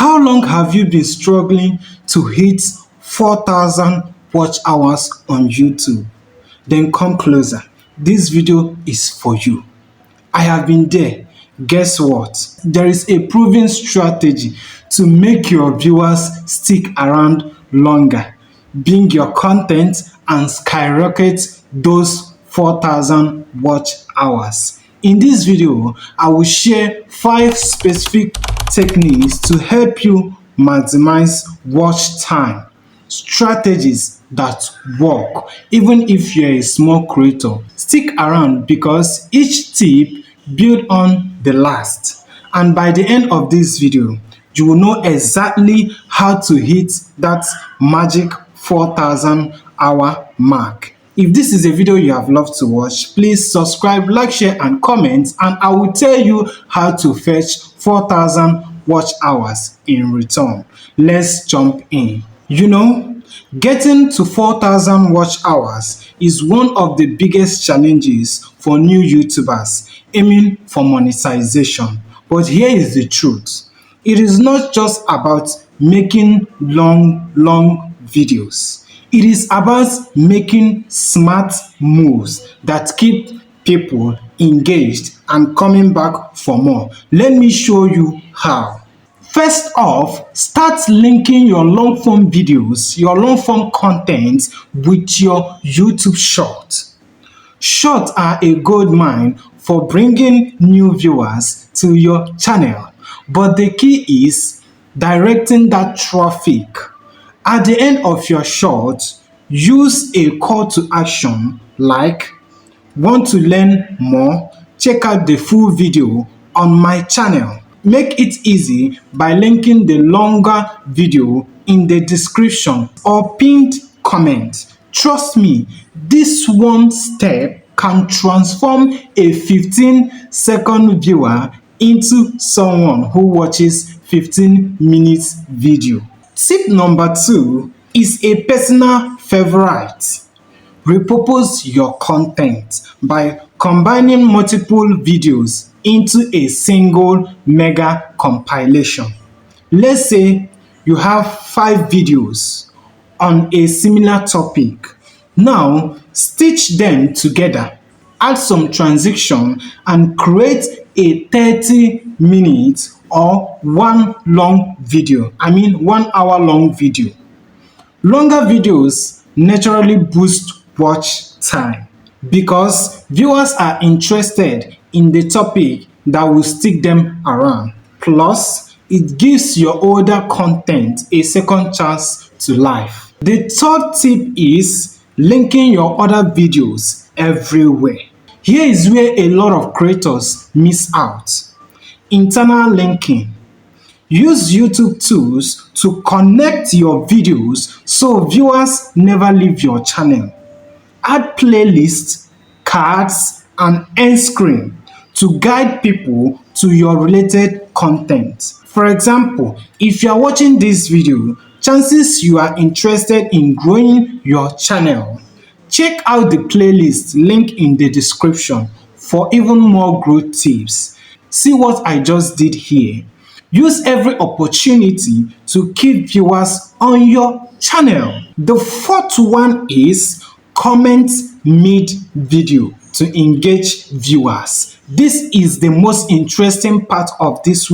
How long have you been struggling to hit 4,000 watch hours on YouTube? Then come closer. This video is for you. I have been there. Guess what? There is a proven strategy to make your viewers stick around longer, bring your content, and skyrocket those 4,000 watch hours. In this video, I will share 5 specific techniques to help you maximize watch time, strategies that work even if you're a small creator. Stick around because each tip builds on the last, and by the end of this video you will know exactly how to hit that magic 4,000 hour mark. If this is a video you have loved to watch, please subscribe, like, share and comment, and I will tell you how to fetch 4,000 watch hours in return. Let's jump in. Getting to 4,000 watch hours is one of the biggest challenges for new YouTubers aiming for monetization. But here is the truth. It is not just about making long videos. It is about making smart moves that keep people engaged and coming back for more. Let me show you how. First off, start linking your long form videos, your long form content with your YouTube Shorts. Shorts are a gold mine for bringing new viewers to your channel, but the key is directing that traffic. At the end of your short, use a call to action like, "Want to learn more? Check out the full video on my channel." Make it easy by linking the longer video in the description or pinned comment. Trust me, this one step can transform a 15-second viewer into someone who watches 15 minutes video. Tip number 2 is a personal favorite. Repurpose your content by combining multiple videos into a single mega compilation. Let's say you have 5 videos on a similar topic. Now, stitch them together, add some transition, and create a 30-minute or 1 long video. 1 hour long video. Longer videos naturally boost watch time because viewers are interested in the topic that will stick them around. Plus, it gives your older content a second chance to life. The third tip is linking your other videos everywhere. Here is where a lot of creators miss out. Internal linking. Use YouTube tools to connect your videos so viewers never leave your channel. Add playlists, cards, and end screen to guide people to your related content. For example, if you are watching this video, chances you are interested in growing your channel. Check out the playlist link in the description for even more growth tips. See what I just did here. Use every opportunity to keep viewers on your channel. The fourth one is comment mid-video to engage viewers. This is the most interesting part of this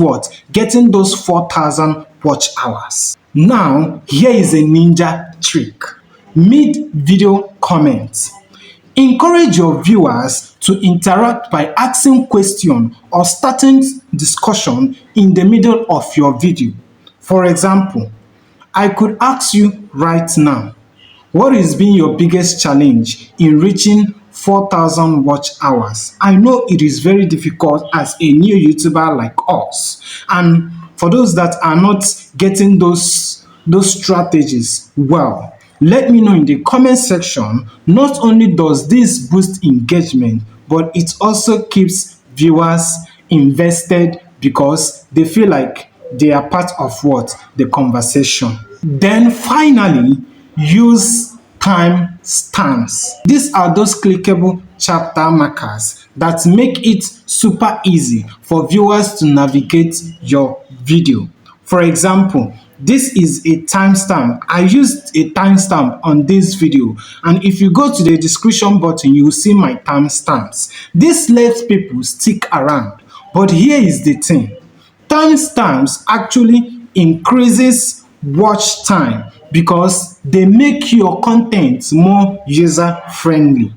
getting those 4,000 watch hours. Now, here is a ninja trick. Mid-video comments. Encourage your viewers to interact by asking questions or starting discussion in the middle of your video. For example, I could ask you right now, what has been your biggest challenge in reaching 4,000 watch hours? I know it is very difficult as a new YouTuber like us, and for those that are not getting those strategies well, let me know in the comment section. Not only does this boost engagement, but it also keeps viewers invested because they feel like they are part of the conversation. Then finally, use time stamps. These are those clickable chapter markers that make it super easy for viewers to navigate your video. For example, this is a timestamp. I used a timestamp on this video, and if you go to the description button, you will see my timestamps. This lets people stick around. But here is the thing. Timestamps actually increases watch time because they make your content more user friendly.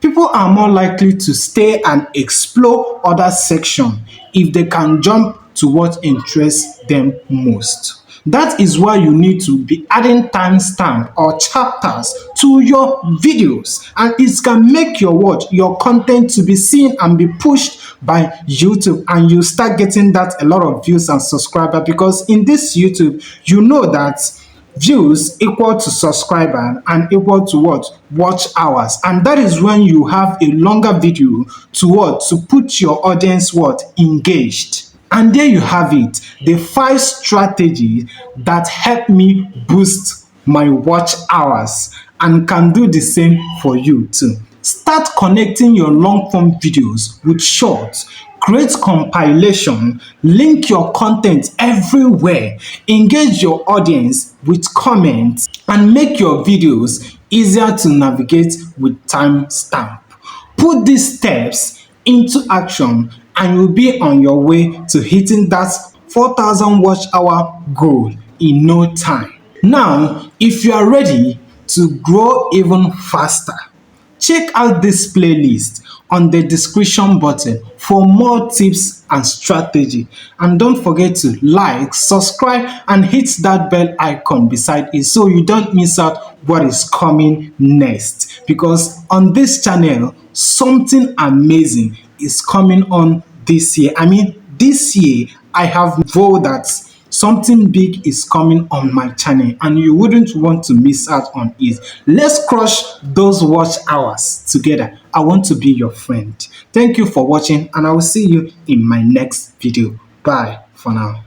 People are more likely to stay and explore other sections if they can jump to what interests them most. That is why you need to be adding timestamp or chapters to your videos, and it can make your content to be seen and be pushed by YouTube, and you start getting that a lot of views and subscribers, because in this YouTube you know that views equal to subscriber and equal to what? Watch hours. And that is when you have a longer video to what? To put your audience what? Engaged. And there you have it, the 5 strategies that help me boost my watch hours and can do the same for you too. Start connecting your long form videos with shorts. Create compilation, link your content everywhere, engage your audience with comments, and make your videos easier to navigate with timestamp. Put these steps into action and you'll be on your way to hitting that 4,000 watch hour goal in no time. Now, if you are ready to grow even faster, check out this playlist on the description button for more tips and strategy. And don't forget to like, subscribe, and hit that bell icon beside it so you don't miss out what is coming next. Because on this channel, something amazing is coming on this year. I mean, this year I have vowed that something big is coming on my channel and you wouldn't want to miss out on it. Let's crush those watch hours together. I want to be your friend. Thank you for watching, and I will see you in my next video. Bye for now.